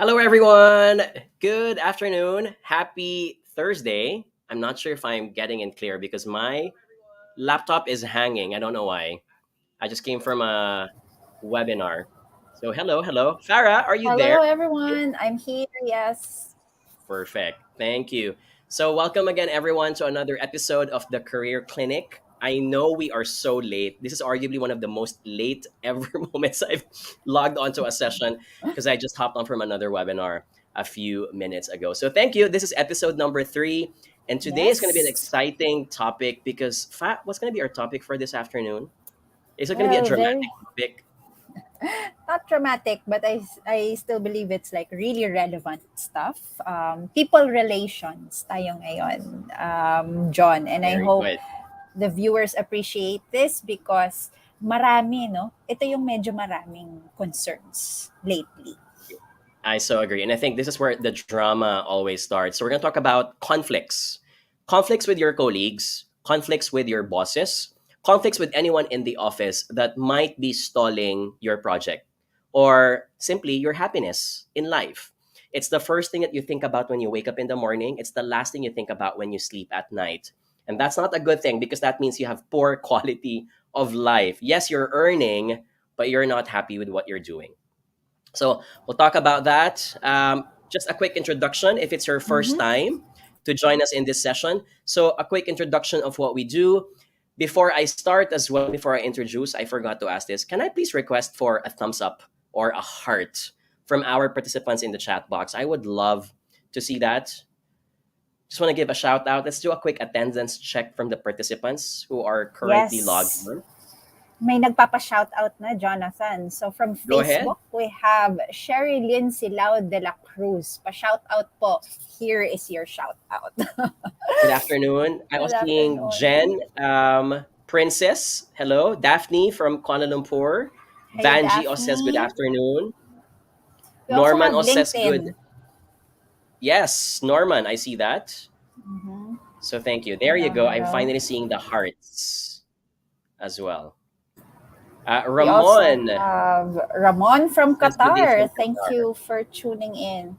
Hello, everyone. Good afternoon. Happy Thursday. I'm not sure if I'm getting in clear because my laptop is hanging. I don't know why. I just came from a webinar. So, hello. Farah, are you there? Hello, everyone. I'm here. Yes. Perfect. Thank you. So, welcome again, everyone, to another episode of the Career Clinic. I know we are so late. This is arguably one of the most late ever moments I've logged onto a session because I just hopped on from another webinar a few minutes ago. So, thank you. This is episode number 3. And today is going to be an Yes. exciting topic because, what's going to be our topic for this afternoon? Is it going to be a Well, dramatic very topic? not dramatic, but I still believe it's like really relevant stuff. People relations tayo ngayon, John. And I Very hope good. the viewers appreciate this because marami, no? Ito yung medyo maraming concerns lately. I so agree. And I think this is where the drama always starts. So we're going to talk about conflicts. Conflicts with your colleagues, conflicts with your bosses, conflicts with anyone in the office that might be stalling your project or simply your happiness in life. It's the first thing that you think about when you wake up in the morning. It's the last thing you think about when you sleep at night. And that's not a good thing because that means you have poor quality of life. Yes, you're earning, but you're not happy with what you're doing. So we'll talk about that. Just a quick introduction if it's your first Mm-hmm. time to join us in this session. So, a quick introduction of what we do. Before I start as well, before I introduce, I forgot to ask this. Can I please request for a thumbs up or a heart from our participants in the chat box? I would love to see that. Just want to give a shout out. Let's do a quick attendance check from the participants who are currently logged Yes. on. May nagpapa-shoutout na, Jonathan. So from Go ahead. Facebook, we have Sherry Lynn Silao de la Cruz. Pa-shoutout po. Here is your shoutout. Good afternoon. I was Good seeing afternoon. Jen, Princess. Hello. Daphne from Kuala Lumpur. Hey, Vanji also says good Daphne. afternoon. We also Norman have also says good. LinkedIn. Yes, Norman, I see that. Mm-hmm. So thank you. There you Hello, go. I'm hello. finally seeing the hearts as well. We also Ramon have Ramon from says good day from Qatar. Thank Qatar. you for tuning in.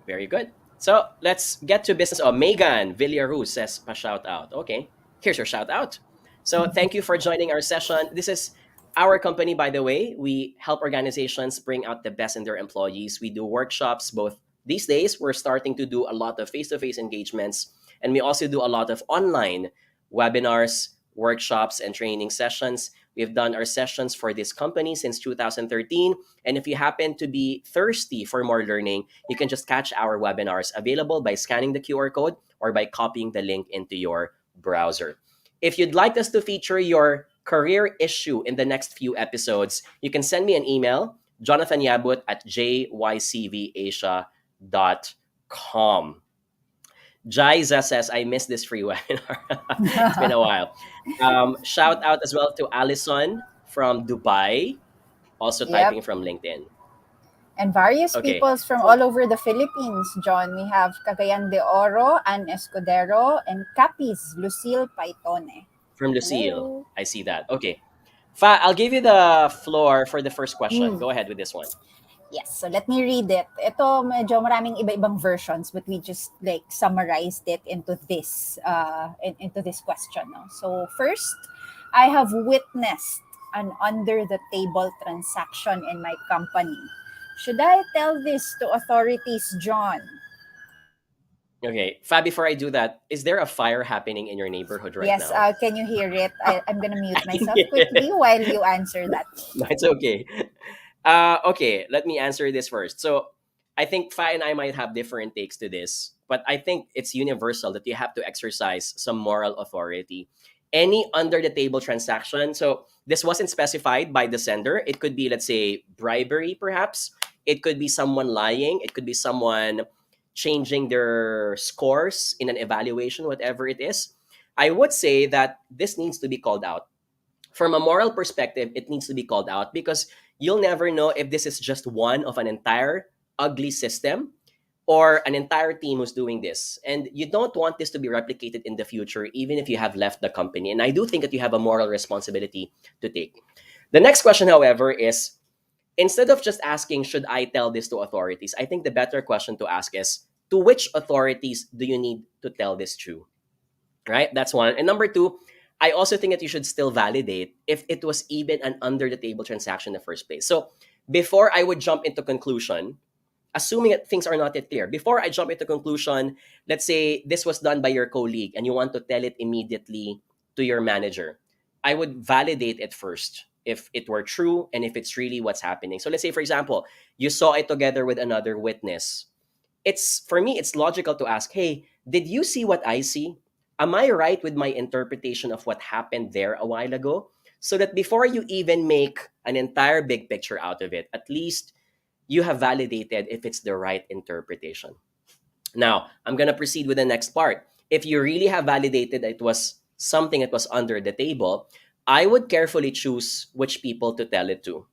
Very good. So let's get to business. Oh, Megan Villaru says pa shout out. Okay, here's your shout out. So thank you for joining our session. This is our company, by the way. We help organizations bring out the best in their employees. We do workshops both these days. We're starting to do a lot of face-to-face engagements, and we also do a lot of online webinars, workshops, and training sessions. We've done our sessions for this company since 2013. And if you happen to be thirsty for more learning, you can just catch our webinars available by scanning the QR code or by copying the link into your browser. If you'd like us to feature your career issue in the next few episodes, you can send me an email, jonathanyabut at jycvasia.com. Jaiza says, I missed this free webinar. It's been a while. Shout out as well to Allison from Dubai, also Yep. typing from LinkedIn. And various Okay. peoples from So, all over the Philippines, John. We have Cagayan de Oro, Ann Escudero, and Capiz, Lucille Paitone. from Lucille, Hello. I see that. Okay. I'll give you the floor for the first question. Mm. Go ahead with this one. Yes, so let me read it. Ito medyo maraming iba-ibang versions, but we just like summarized it into into this question. No? So first, I have witnessed an under the table transaction in my company. Should I tell this to authorities, John? Okay. Before I do that, is there a fire happening in your neighborhood right Yes, now? can you hear it? I'm gonna mute I can myself hear quickly it. while you answer that. No, it's okay. Okay, let me answer this first. So I think Fa and I might have different takes to this, but I think it's universal that you have to exercise some moral authority. Any under the table transaction, so this wasn't specified by the sender. It could be, let's say, bribery, perhaps. It could be someone lying. It could be someone changing their scores in an evaluation, whatever it is. I would say that this needs to be called out from a moral perspective, it needs to be called out because you'll never know if this is just one of an entire ugly system or an entire team who's doing this. And you don't want this to be replicated in the future, even if you have left the company. And I do think that you have a moral responsibility to take. The next question, however, is instead of just asking, should I tell this to authorities, I think the better question to ask is, to which authorities do you need to tell this to? Right? That's one. And number two, I also think that you should still validate if it was even an under the table transaction in the first place. So before I would jump into conclusion, assuming that things are not yet clear, before I jump into conclusion, let's say this was done by your colleague and you want to tell it immediately to your manager, I would validate it first if it were true and if it's really what's happening. So let's say, for example, you saw it together with another witness. It's, for me, it's logical to ask, hey, did you see what I see? Am I right with my interpretation of what happened there a while ago? So that before you even make an entire big picture out of it, at least you have validated if it's the right interpretation. Now, I'm going to proceed with the next part. If you really have validated that it was something that was under the table, I would carefully choose which people to tell it to.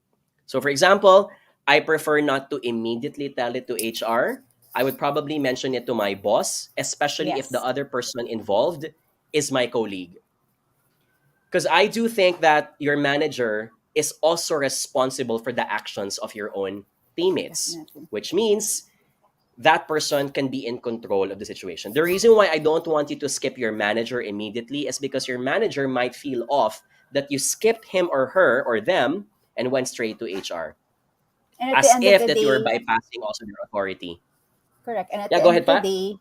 So, for example, I prefer not to immediately tell it to HR. I would probably mention it to my boss, especially if the Yes. other person involved is my colleague. Because I do think that your manager is also responsible for the actions of your own teammates, Definitely. which means that person can be in control of the situation. The reason why I don't want you to skip your manager immediately is because your manager might feel off that you skipped him or her or them and went straight to HR, And at the as end of if the that you were day, bypassing also their authority. correct. And at Yeah, the go end ahead, of the Pat. day,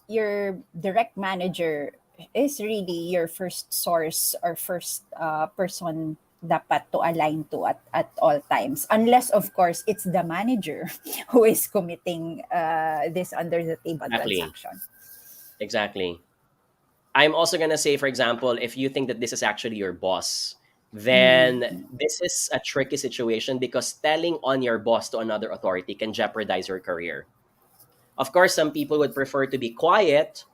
your direct manager is really your first source or first person dapat to align to at all times. Unless, of course, it's the manager who is committing this under the table Exactly. transaction. Exactly. I'm also gonna say, for example, if you think that this is actually your boss, then Mm, this is a tricky situation because telling on your boss to another authority can jeopardize your career. Of course, some people would prefer to be quiet.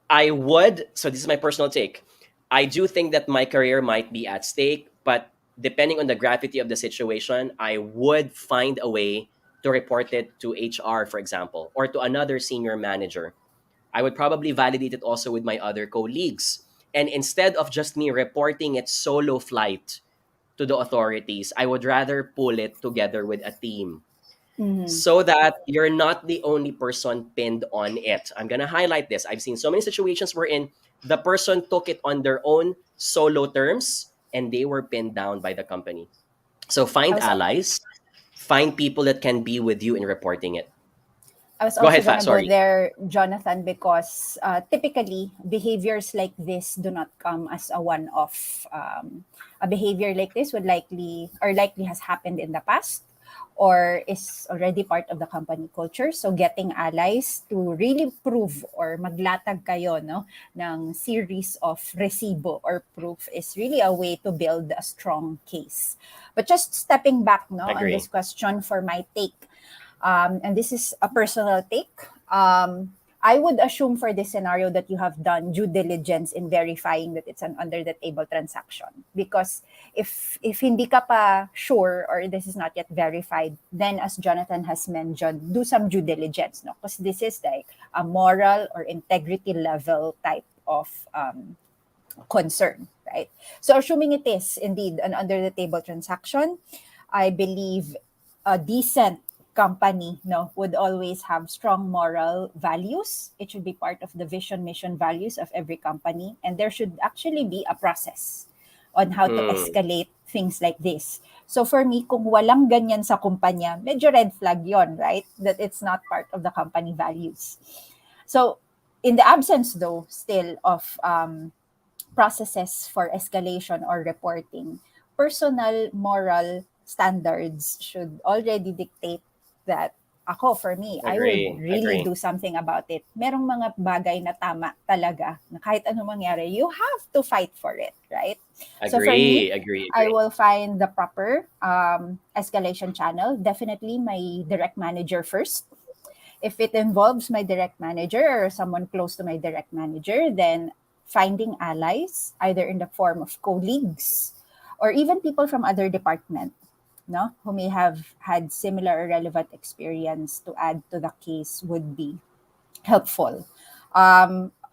I would, so this is my personal take. I do think that my career might be at stake, but depending on the gravity of the situation, I would find a way to report it to HR, for example, or to another senior manager. I would probably validate it also with my other colleagues. And instead of just me reporting it solo flight to the authorities, I would rather pull it together with a team mhm. so that you're not the only person pinned on it. I'm going to highlight this. I've seen so many situations wherein the person took it on their own solo terms and they were pinned down by the company. So I find was allies, find people that can be with you in reporting it. I was Go also ahead, going Fat. to go Sorry. there, Jonathan, because typically behaviors like this do not come as a one off. A behavior like this would likely has happened in the past or is already part of the company culture. So getting allies to really prove or maglatag kayo no, ng series of resibo or proof is really a way to build a strong case. But just stepping back no, on this Agree. question for my take, and this is a personal take. I would assume for this scenario that you have done due diligence in verifying that it's an under the table transaction. Because if hindi ka pa sure or this is not yet verified, then as Jonathan has mentioned, do some due diligence, no? Because this is like a moral or integrity level type of concern, right? So assuming it is indeed an under the table transaction, I believe a decent company no would always have strong moral values. It should be part of the vision mission values of every company, and there should actually be a process on how to Hmm. escalate things like this. So for me, kung walang ganyan sa kumpanya, medyo red flag yon, right? That it's not part of the company values. So in the absence though still of processes for escalation or reporting, personal moral standards should already dictate that ako, for me, I would Agree. really Agree. do something about it. Merong mga bagay na tama talaga na kahit anong mangyari, you have to fight for it, right? So for me, Agree. Agree. I Agree. will find the proper escalation channel. Definitely my direct manager first. If it involves my direct manager or someone close to my direct manager, then finding allies, either in the form of colleagues or even people from other department, no, who may have had similar or relevant experience to add to the case would be helpful.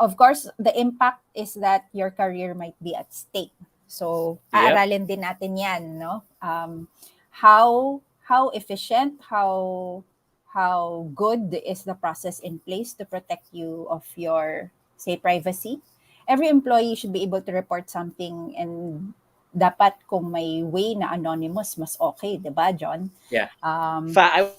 Of course, the impact is that your career might be at stake. So, Yep. aaralin din natin yan, no? how efficient, how good is the process in place to protect you of your, say, privacy. Every employee should be able to report something, and dapat kung may way na anonymous, mas okay, di ba, John? Yeah. Um, I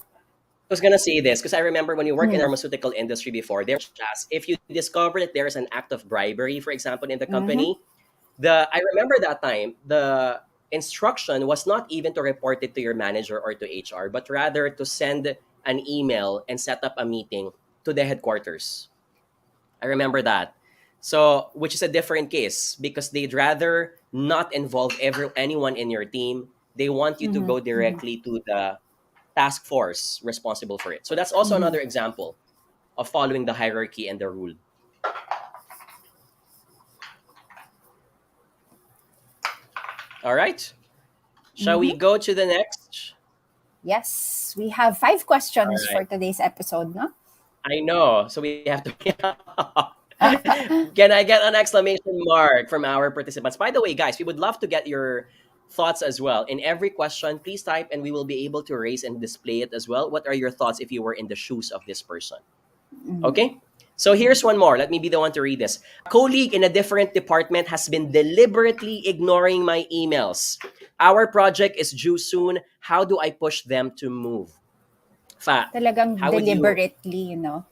was gonna say this because I remember when you work in the mm, pharmaceutical industry before, there was if you discover that there is an act of bribery, for example, in the mhm, company, I remember that time the instruction was not even to report it to your manager or to HR, but rather to send an email and set up a meeting to the headquarters. I remember that. So, which is a different case because they'd rather not involve anyone in your team. They want you to mhm, go mhm, directly to the task force responsible for it. So that's also mhm, another example of following the hierarchy and the rule. All right. Shall we mhm. go to the next? Yes, we have 5 All questions right. for today's episode, no? I know. So we have to. Can I get an exclamation mark from our participants? By the way, guys, we would love to get your thoughts as well. In every question, please type and we will be able to raise and display it as well. What are your thoughts if you were in the shoes of this person? Mhm. Okay? So here's one more. Let me be the one to read this. A colleague in a different department has been deliberately ignoring my emails. Our project is due soon. How do I push them to move? Fa, Talagang how would you? deliberately, you know.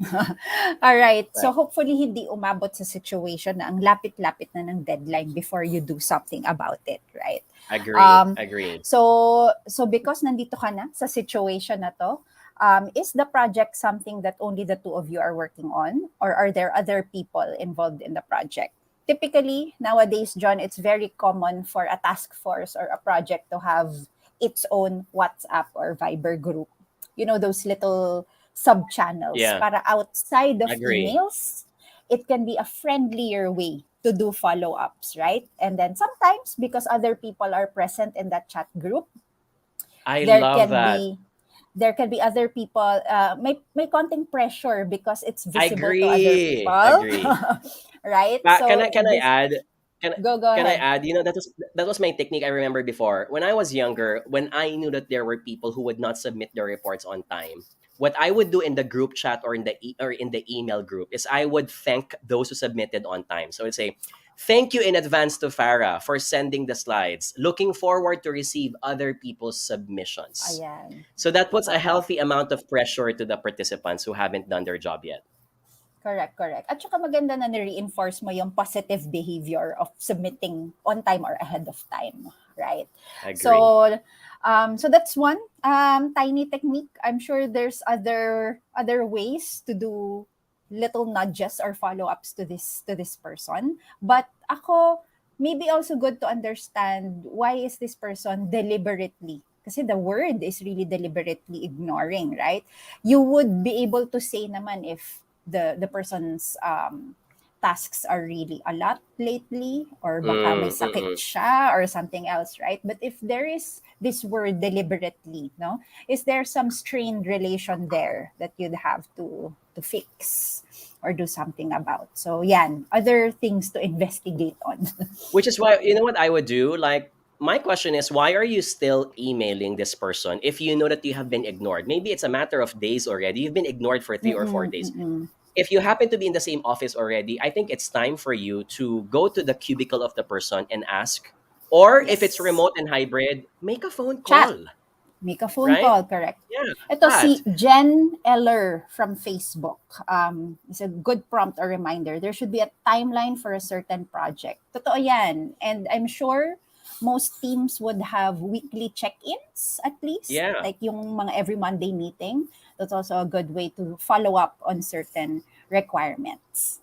Alright, so Right. hopefully hindi umabot sa situation na ang lapit-lapit na ng deadline before you do something about it, right? Agree. Um, Agree. so because nandito ka na sa situation na to, is the project something that only the two of you are working on, or are there other people involved in the project? Typically, nowadays, John, it's very common for a task force or a project to have its own WhatsApp or Viber group. You know, those little sub channels. Yeah. Para outside of Agree. emails, it can be a friendlier way to do follow ups, right? And then sometimes, because other people are present in that chat group, I there love can that. be there can be other people, may konting pressure because it's visible to other Agree. people. Agree. Right, Can so I this, add? Can go can I ahead. add? That was my technique. I remember before when I was younger, when I knew that there were people who would not submit their reports on time. What I would do in the group chat or in the email group is I would thank those who submitted on time. So I'd say, "Thank you in advance to Farah for sending the slides. Looking forward to receive other people's submissions." Ayan. So that puts a Oo. healthy amount of pressure to the participants who haven't done their job yet. Correct, correct. At saka maganda na ni-reinforce mo yung positive behavior of submitting on time or ahead of time, right? Agree. So, so that's one tiny technique. I'm sure there's other ways to do little nudges or follow-ups to this person. But ako, maybe also good to understand why is this person deliberately, kasi the word is really deliberately ignoring, right? You would be able to say naman if the person's tasks are really a lot lately, or baka may sakit Mm-mm. siya or something else, right? But if there is this word deliberately, no, is there some strained relation there that you'd have to fix or do something about? So yan, other things to investigate on. Which is why, you know what I would do? Like, my question is, why are you still emailing this person if you know that you have been ignored? Maybe it's a matter of days already. You've been ignored for 3 or 4 days. Mm-mm, If you happen to be in the same office already, I think it's time for you to go to the cubicle of the person and ask. Or if it's yes. remote and hybrid, make a phone Chat. call, Make a phone right? call, correct. Yeah, Ito si chat. Jen Eller from Facebook. It's a good prompt or reminder. There should be a timeline for a certain project. Totoo yan. And I'm sure most teams would have weekly check-ins at least, Yeah. like yung mga every Monday meeting. That's also a good way to follow up on certain requirements.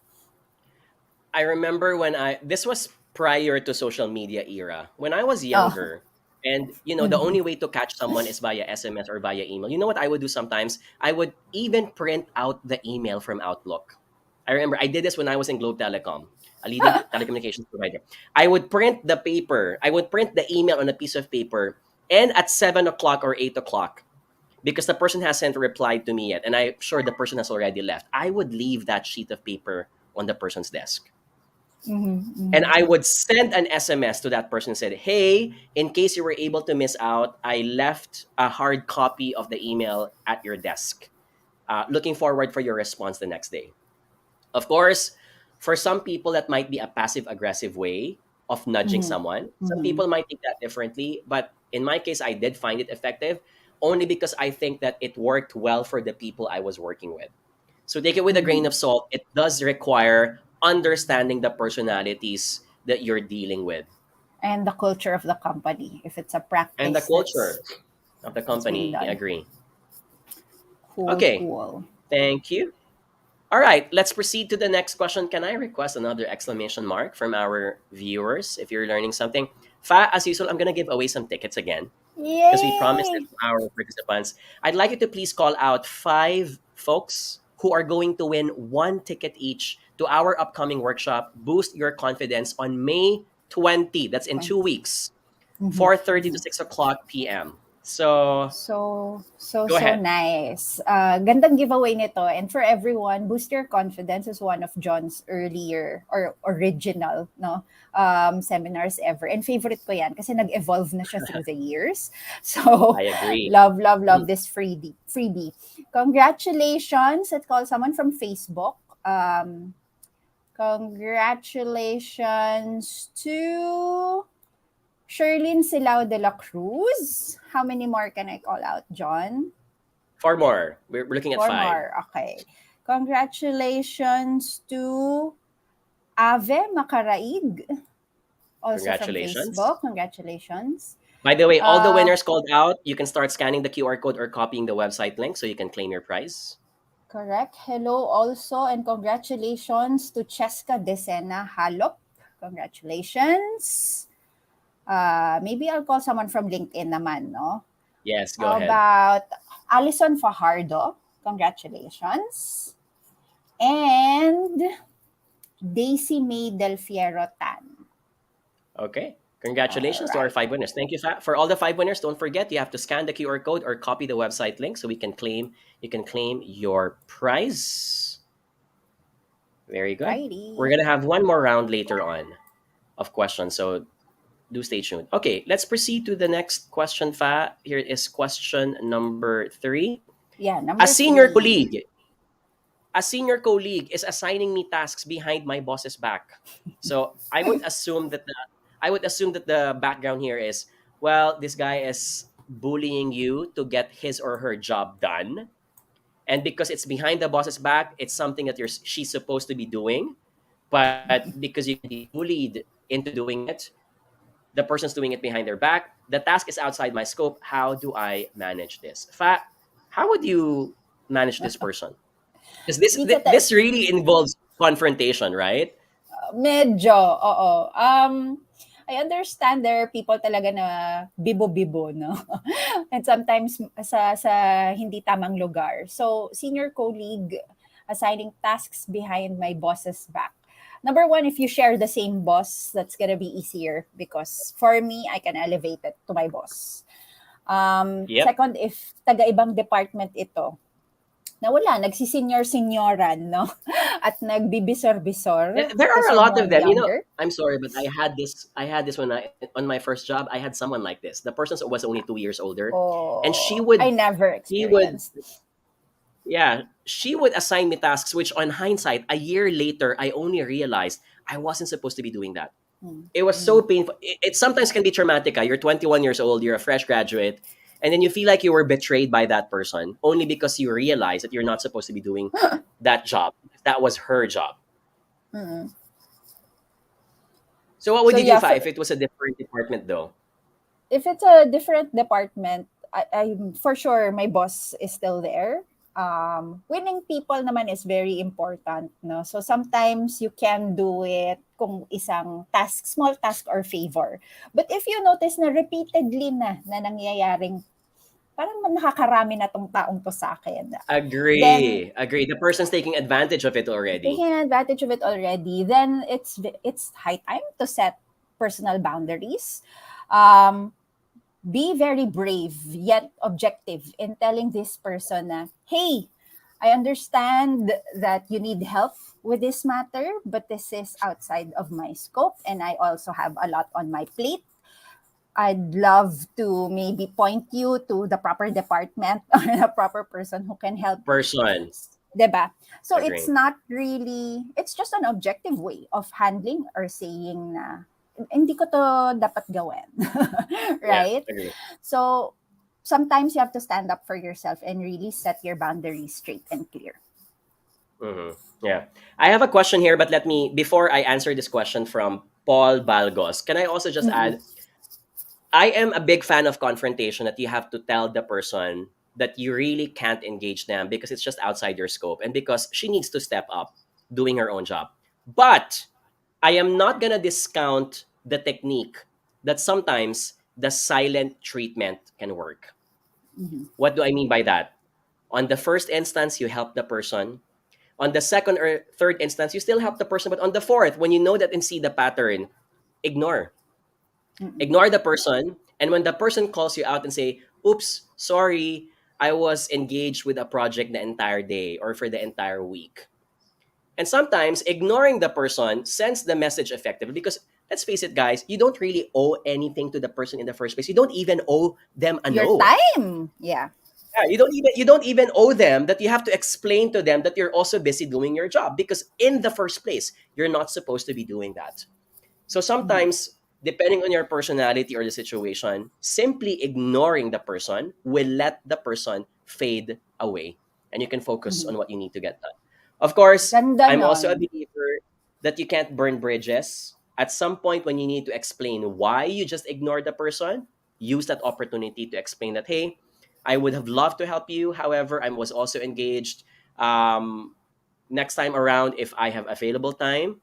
I remember this was prior to social media era. When I was Oh. younger, and the Mhm. only way to catch someone is via SMS or via email. You know what I would do sometimes? I would even print out the email from Outlook. I remember I did this when I was in Globe Telecom, a leading telecommunications provider. I would print the paper. I would print the email on a piece of paper, and at 7 o'clock or 8 o'clock, because the person hasn't replied to me yet, and I'm sure the person has already left, I would leave that sheet of paper on the person's desk. And Mhm. I would send an SMS to that person and said, "Hey, in case you were able to miss out, I left a hard copy of the email at your desk. Looking forward for your response the next day." Of course, for some people, that might be a passive aggressive way of nudging Mhm. someone. Some Mhm. people might take that differently. But in my case, I did find it effective only because I think that it worked well for the people I was working with. So take it with a grain Mhm. of salt. It does require understanding the personalities that you're dealing with And the culture of the company. If it's a and the practice culture of the that's being company. I done. agree. Cool, Okay. cool. Thank you. All right, let's proceed to the next question. Can I request another exclamation mark from our viewers if you're learning something? Fa, as usual, I'm going to give away some tickets again because we promised it Yay! to our participants. I'd like you to please call out 5 folks who are going to win 1 ticket each to our upcoming workshop, Boost Your Confidence, on May 20. That's in 2 weeks, Mhm. 4:30 to Mhm. 6 o'clock p.m. So go So ahead. nice. Gandang giveaway nito. And for everyone, Boost Your Confidence is one of John's earlier or original seminars ever. And favorite ko yan kasi nag-evolve na siya through the years. So, I agree. love, love, love Mhm. this freebie. Congratulations. Let's call someone from Facebook. Congratulations to Sherlyn Silao de la Cruz. How many more can I call out, John? 4 more. We're looking at Four five. more. Okay. Congratulations to Ave Makaraig, also from Congratulations. Facebook. Congratulations. By the way, all the Uh, winners called out, you can start scanning the QR code or copying the website link so you can claim your prize. Correct. Hello also and congratulations to Cheska Desena Halop. Congratulations. Maybe I'll call someone from LinkedIn naman, no? Yes, go How ahead. about Alison Fajardo? Congratulations. And Daisy May Del Fiero Tan. Okay. All Congratulations to our right. 5 winners. Thank you, Fa. For all the 5 winners, don't forget you have to scan the QR code or copy the website link so we can claim you can claim your prize. Very good. We're Righty. gonna have one more round later on of questions, so do stay tuned. Okay, let's proceed to the next question, Fa. Here is question number 3. Yeah, A number senior three. colleague a senior colleague is assigning me tasks behind my boss's back. So I would assume that the background here is, well, this guy is bullying you to get his or her job done, and because it's behind the boss's back, it's something that she's supposed to be doing, but because you can be bullied into doing it, the person's doing it behind their back. The task is outside my scope. How do I manage this? How would you manage this person? Because this Di ka ta- this really involves confrontation, right? Medyo, oo. I understand there are people talaga na bibo-bibo, no? And sometimes sa hindi tamang lugar. So, senior colleague assigning tasks behind my boss's back. Number one, if you share the same boss, that's gonna be easier because for me, I can elevate it to my boss. Yep. Second, if taga-ibang department ito, na wala, nagsisenior-senioran, no? At nagbibisor-bisor There to are a lot of someone them. younger. I'm sorry, but I had this when I on my first job. I had someone like this. The person was only 2 years older, and she Oh, I would never he would experienced. yeah she would assign me tasks, which on hindsight, a year later, I only realized I wasn't supposed to be doing that. Mm, It was so mm. painful. It sometimes can be traumatic. You're 21 years old, you're a fresh graduate, and then you feel like you were betrayed by that person only because you realize that you're not supposed to be doing that job. That was her job. Mm. So what would So you do, yeah, Fa, if it was a different department, though? if it's a different department, I'm for sure my boss is still there. Winning people naman is very important, no? So sometimes you can do it kung isang task, small task or favor. But if you notice na repeatedly na nangyayaring parang nakakarami na tong taong to sa akin, then Agree. Agree. The person's taking advantage of it already. taking advantage of it already, then it's high time to set personal boundaries. Um, be very brave yet objective in telling this person na, hey, I understand that you need help with this matter, but this is outside of my scope, and I also have a lot on my plate. I'd love to maybe point you to the proper department or the proper person who can help you. Person. 'Di ba? So it's Agree. not really, it's just an objective way of handling or saying na, hindi ko to dapat gawin. Yeah, Right? agree. So sometimes you have to stand up for yourself and really set your boundaries straight and clear. Yeah. I have a question here, but let me, before I answer this question from Paul Balgos, can I also just Mm-mm. add, I am a big fan of confrontation, that you have to tell the person that you really can't engage them because it's just outside your scope and because she needs to step up doing her own job. But I am not going to discount the technique that sometimes the silent treatment can work. Mhm. What do I mean by that? On the first instance, you help the person. On the second or third instance, you still help the person. But on the fourth, when you know that and see the pattern, ignore. Mm-mm. Ignore the person. And when the person calls you out and say, oops, sorry, I was engaged with a project the entire day or for the entire week. And sometimes ignoring the person sends the message effectively because let's face it, guys, you don't really owe anything to the person in the first place. You don't even owe them a Your no. time. Yeah. Yeah, you don't even owe them that you have to explain to them that you're also busy doing your job because in the first place, you're not supposed to be doing that. So Mhm. sometimes, depending on your personality or the situation, simply ignoring the person will let the person fade away and you can focus Mhm. on what you need to get done. Of course, Ganda I'm nun. also a believer that you can't burn bridges. At some point, when you need to explain why you just ignored the person, use that opportunity to explain that, hey, I would have loved to help you. However, I was also engaged. Um, Next time around, if I have available time,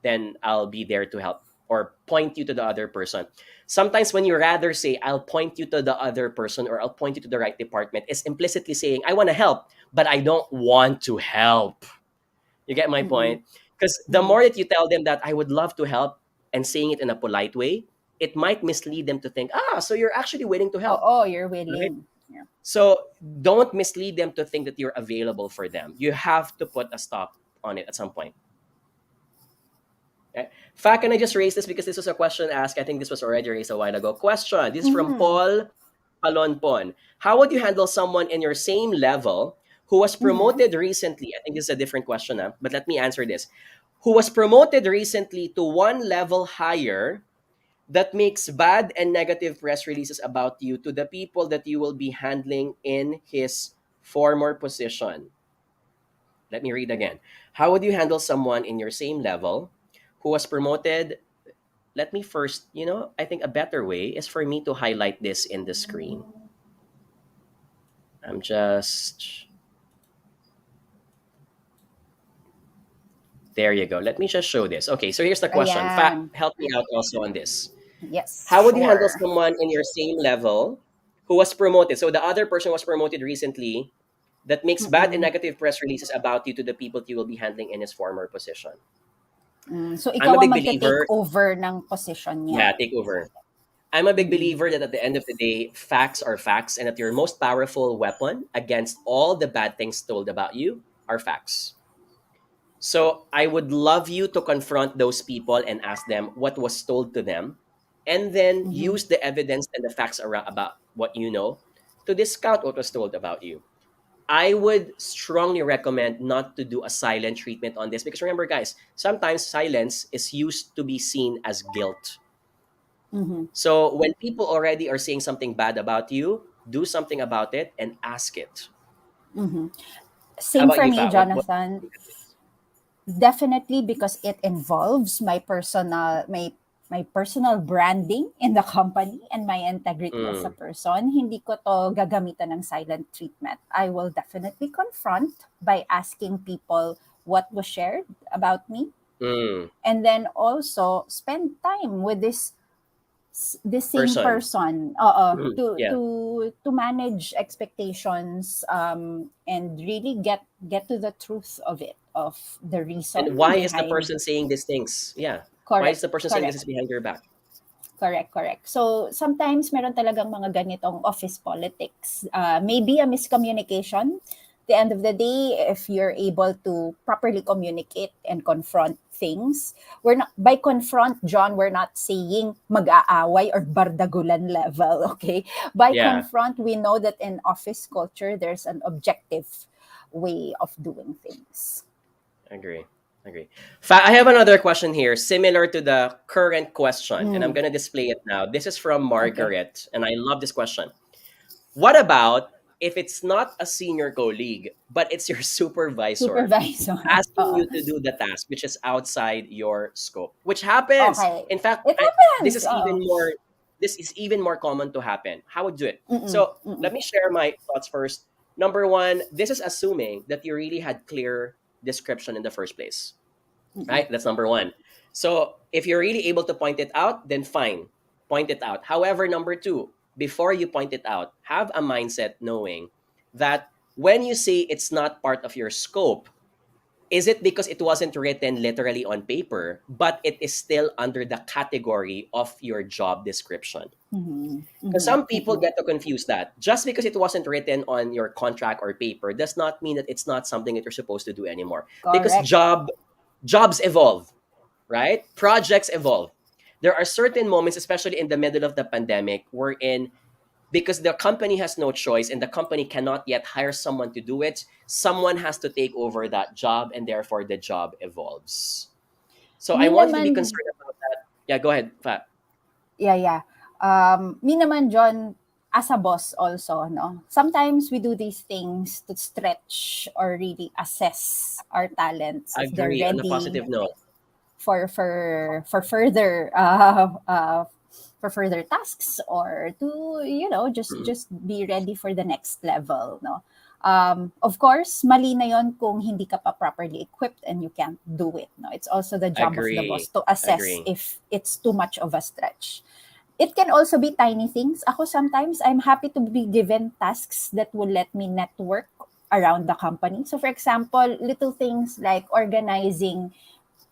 then I'll be there to help or point you to the other person. Sometimes when you rather say, I'll point you to the other person or I'll point you to the right department, it's implicitly saying, I want to help, but I don't want to help. You get my Mm-mm. point? Because the Mhm. more that you tell them that I would love to help and saying it in a polite way, it might mislead them to think, so you're actually willing to help, Oo, you're right? willing. Yeah. So don't mislead them to think that you're available for them. You have to put a stop on it at some point. Okay. Fact, can I just raise this because this was a question asked? I think this was already raised a while ago. Question. This is from Mhm. Paul Palonpon. How would you handle someone in your same level who was Mhm. promoted recently? I think this is a different question, but let me answer this. Who was promoted recently to one level higher that makes bad and negative press releases about you to the people that you will be handling in his former position. Let me read again. How would you handle someone in your same level who was promoted? Let me first, I think a better way is for me to highlight this in the screen. I'm just, there you go. Let me just show this. Okay, so here's the question. Fact, Ayan. help me out also on this. Yes, How would you handle sure. someone in your same level who was promoted? So the other person was promoted recently that makes bad and Mm-mm. negative press releases about you to the people you will be handling in his former position. So I'm ikaw a ang big magte-take believer, over ng position niya. yeah, take over. I'm a big Mm-mm. believer that at the end of the day, facts are facts, and that your most powerful weapon against all the bad things told about you are facts. So I would love you to confront those people and ask them what was told to them, and then Mhm. use the evidence and the facts around about what you know to discount what was told about you. I would strongly recommend not to do a silent treatment on this because remember, guys, sometimes silence is used to be seen as guilt. Mhm. So when people already are saying something bad about you, do something about it and ask it. Mhm. How Same about for you, me, Fa? What? Jonathan. Definitely because it involves my personal branding in the company and my integrity as a Mm, person. Hindi ko to gagamitan ng silent treatment. I will definitely confront by asking people what was shared about me, mm, and then also spend time with this same person. person, Yeah. to manage expectations, and really get to the truth of it, of the And reason why is the behind. person saying these things? Yeah. Why is Correct, the person saying this correct, is behind your back? correct. So sometimes meron talagang mga ganitong office politics, maybe a miscommunication the end of the day, if you're able to properly communicate and confront things, we're not, by confront, John, we're not saying mag-aaway or bardagulan level, okay? By Yeah, confront, we know that in office culture, there's an objective way of doing things. agree. Agree. I have another question here, similar to the current question, and I'm Mm, gonna display it now. This is from okay. Margaret, and I love this question. What about if it's not a senior colleague, but it's your supervisor Supervisor. asking you to do the task, which is outside your scope, which happens. Okay. In fact, It this happens. is even more. This is even more common to happen. How would you do it? Mm-mm, So mm-mm, let me share my thoughts first. Number one, this is assuming that you really had clear description in the first place, mm-mm. right? That's number one. So if you're really able to point it out, then fine, point it out. However, number two, before you point it out, have a mindset knowing that when you say it's not part of your scope, is it because it wasn't written literally on paper, but it is still under the category of your job description? Mhm, Because mhm, some people mhm. get to confuse that. Just because it wasn't written on your contract or paper does not mean that it's not something that you're supposed to do anymore. Because Correct. jobs evolve, right? Projects evolve. There are certain moments, especially in the middle of the pandemic, wherein because the company has no choice and the company cannot yet hire someone to do it, someone has to take over that job and therefore the job evolves. So I Me want you to be naman, concerned about that. Yeah, go ahead, Fat. yeah, yeah. Me naman, John, as a boss also, no? Sometimes we do these things to stretch or really assess our talents if they're Agree on a ready positive note. for further for further tasks, or to, Mm, just be ready for the next level, no. Of course, mali na yon kung hindi ka pa properly equipped and you can't do it, no. It's also the job of the boss agree. to assess Agree. if it's too much of a stretch. It can also be tiny things. Ako sometimes I'm happy to be given tasks that will let me network around the company. So for example, little things like organizing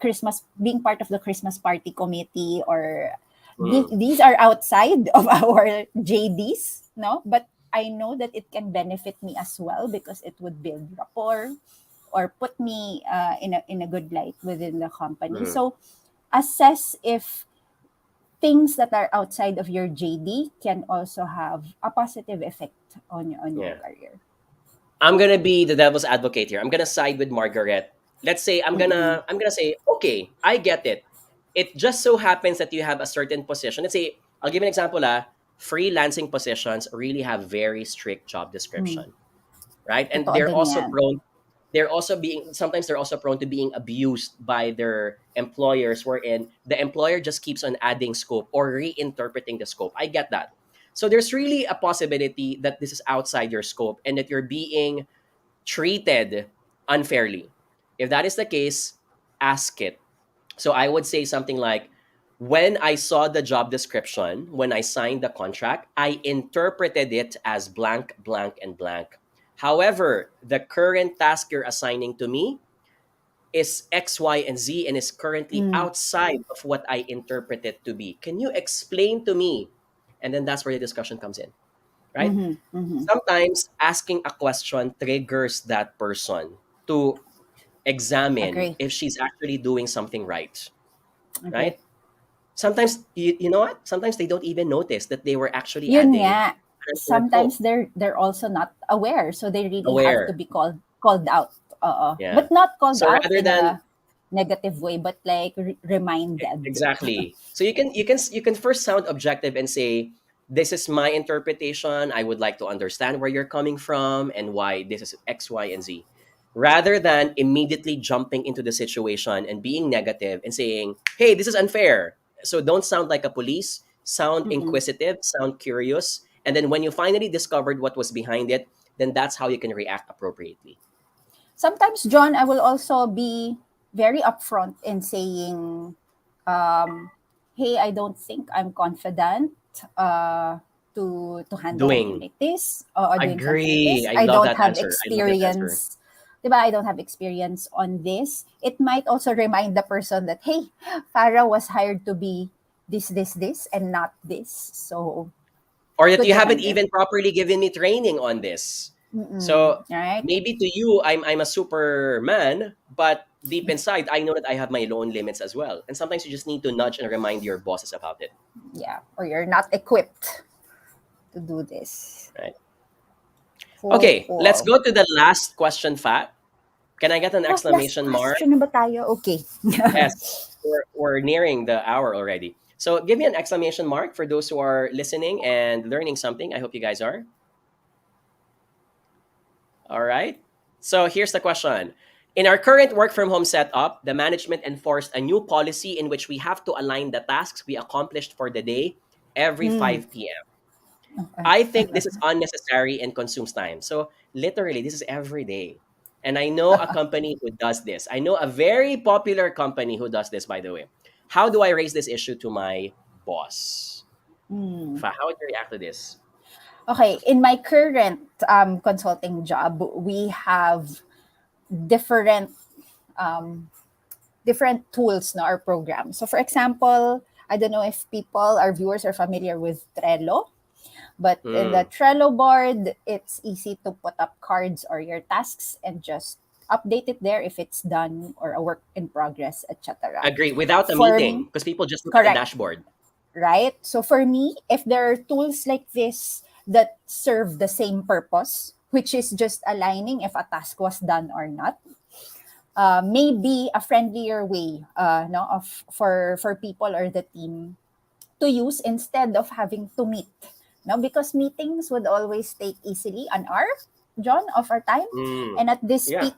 Christmas, being part of the Christmas party committee, or Mm, these are outside of our JDs, no? But I know that it can benefit me as well because it would build rapport or put me in a good light within the company. mm, So assess if things that are outside of your JD can also have a positive effect on your yeah. career. I'm gonna be the devil's advocate here. I'm gonna side with Margaret. Let's say Mm-mm. I'm gonna say, okay, I get it. It just so happens that you have a certain position. Let's say, I'll give an example. Freelancing positions really have very strict job Mm. description, right? And Totoo din yan. they're also being sometimes they're also prone to being abused by their employers, wherein the employer just keeps on adding scope or reinterpreting the scope. I get that. So there's really a possibility that this is outside your scope and that you're being treated unfairly. If that is the case, ask it. So I would say something like, when I saw the job description, when I signed the contract, I interpreted it as blank, blank, and blank. However, the current task you're assigning to me is X, Y, and Z and is currently Mm. outside of what I interpreted to be. Can you explain to me? And then that's where the discussion comes in, right? Mhm. Mhm. Sometimes asking a question triggers that person to examine Agree. if she's actually doing something right, Agree. right? Sometimes you know what? Sometimes they don't even notice that they were actually Yun adding nga, another sometimes scope. they're also not aware, so they really have to Aware. be called out. Yeah. But not called So out rather in than a negative way, but like reminded. exactly. So you can first sound objective and say, this is my interpretation. I would like to understand where you're coming from and why this is X, Y, and Z. Rather than immediately jumping into the situation and being negative and saying, hey, this is unfair. So don't sound like a police, sound Mm-mm. inquisitive, sound curious. And then when you finally discovered what was behind it, then that's how you can react appropriately. Sometimes, John, I will also be very upfront in saying, um, "Hey, I don't think I'm confident uh, to handle something Doing. like this, or doing something like Agree. this. I I love don't that have answer. I love that answer. experience." Diba? I don't have experience on this. It might also remind the person that, hey, Farah was hired to be this, and not this. So Or that could you haven't depende. even properly given me training on this. Mm-mm. So Right? maybe to you, I'm a superman, but deep inside, I know that I have my own limits as well. And sometimes you just need to nudge and remind your bosses about it, Yeah. Or you're not equipped to do this. right? Cool, Okay, let's cool. go to the last question, Fat. Can I get an Oh, last exclamation mark? question na ba tayo? Okay. Yes, we're nearing the hour already. So give me an exclamation mark for those who are listening and learning something. I hope you guys are. All right. So here's the question. In our current work from home setup, the management enforced a new policy in which we have to align the tasks we accomplished for the day every Hmm. 5 p.m. Okay. I think this is unnecessary and consumes time. So literally, this is every day. And I know a company who does this. I know a very popular company who does this, by the way. How do I raise this issue to my boss? Hmm. How would you react to this? Okay. In my current consulting job, we have different um, different tools na or programs. So for example, I don't know if people, our viewers are familiar with Trello, but in the Hmm. Trello board, it's easy to put up cards or your tasks and just update it there if it's done or a work in progress, etc. Agree. Without a For meeting, me, because people just look at the correct, dashboard. right? So for me, if there are tools like this that serve the same purpose, which is just aligning if a task was done or not, maybe a friendlier way no, of for people or the team to use instead of having to meet. No, because meetings would always take easily an hour, John, of our time. Mm. And at this Yeah. peak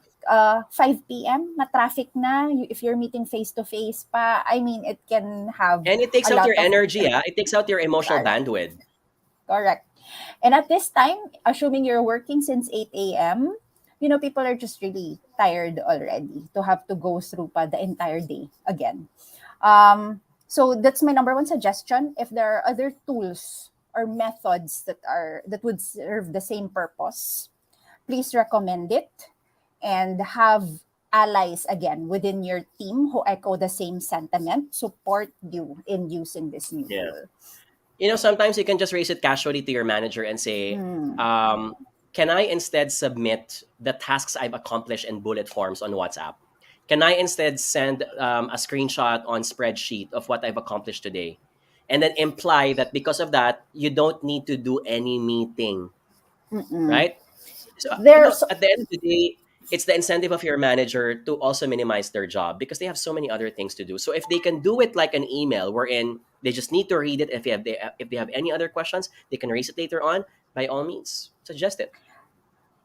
5 p.m. na traffic na, if you're meeting face to face pa, I mean, it can have And it takes a out lot your of energy. It takes out your emotional correct, bandwidth. correct. And at this time, assuming you're working since 8 a.m., you know, people are just really tired already to have to go through pa the entire day again. So that's my number one suggestion. If there are other tools or methods that would serve the same purpose, please recommend it and have allies again within your team who echo the same sentiment, support you in using this new Yeah. tool. Sometimes you can just raise it casually to your manager and say, Hmm. can I instead submit the tasks I've accomplished in bullet forms on WhatsApp? Can I instead send a screenshot on spreadsheet of what I've accomplished today? And then imply that because of that, you don't need to do any meeting, Mm-mm. right? So, There's at the end of the day, it's the incentive of your manager to also minimize their job because they have so many other things to do. So if they can do it like an email wherein they just need to read it, if they have any other questions, they can raise it later on. By all means, suggest it.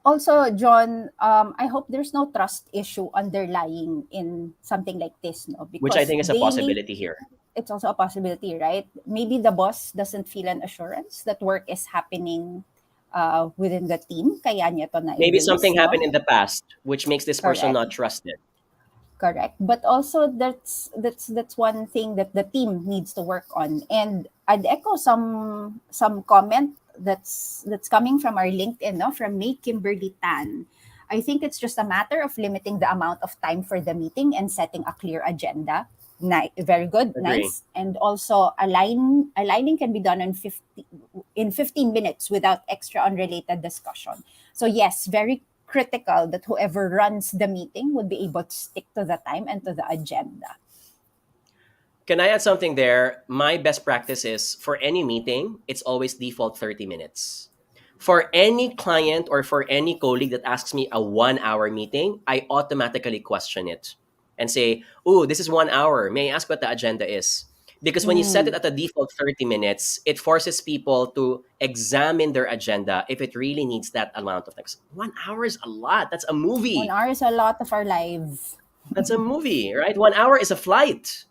also, John, I hope there's no trust issue underlying in something like this, no? Which I Because think is a daily, possibility here. it's also a possibility, right? Maybe the boss doesn't feel an assurance that work is happening within the team, kaya niya to Maybe something na-release, no? happened in the past which makes this person Correct, not trusted. correct. But also that's one thing that the team needs to work on. And I'd echo some comment that's coming from our LinkedIn, no, from May Kimberly Tan. I think it's just a matter of limiting the amount of time for the meeting and setting a clear agenda. Very good, Agree. nice. And also aligning can be done in 15 minutes without extra unrelated discussion. So yes, very critical that whoever runs the meeting would be able to stick to the time and to the agenda. Can I add something there? My best practice is for any meeting, it's always default 30 minutes. For any client or for any colleague that asks me a 1 hour meeting, I automatically question it and say, "Oh, this is 1 hour. May I ask what the agenda is?" Because when you set it Mm, at the default 30 minutes, it forces people to examine their agenda if it really needs that amount of time. 1 hour is a lot. That's a one movie. hour is a lot of our lives. That's a movie, right? 1 hour is a flight,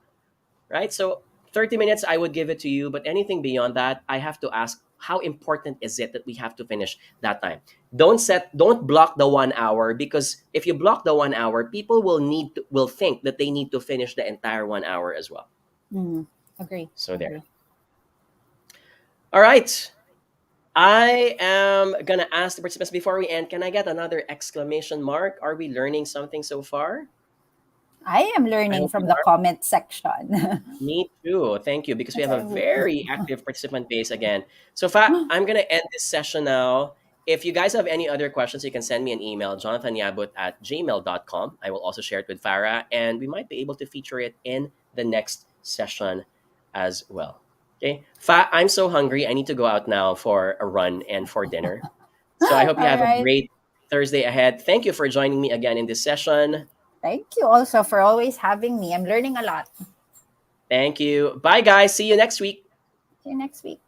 right? So 30 minutes, I would give it to you. But anything beyond that, I have to ask, how important is it that we have to finish that time? Don't block the 1 hour, because if you block the 1 hour, people will think that they need to finish the entire 1 hour as well. Mm, agree, So there. agree. All right. I am gonna ask the participants before we end. Can I get another exclamation mark? Are we learning something so far? I am I learning hope you from the are. comment section. Me too. Thank you, because we have a Okay. very active participant base again. So, I'm gonna end this session now, If you guys have any other questions, you can send me an email, jonathanyabut@gmail.com. I will also share it with Farah, and we might be able to feature it in the next session as well. Okay. I'm so hungry. I need to go out now for a run and for dinner. So I hope you All have a right. great Thursday ahead. Thank you for joining me again in this session. Thank you also for always having me. I'm learning a lot. Thank you. Bye, guys. See you next week. See you next week.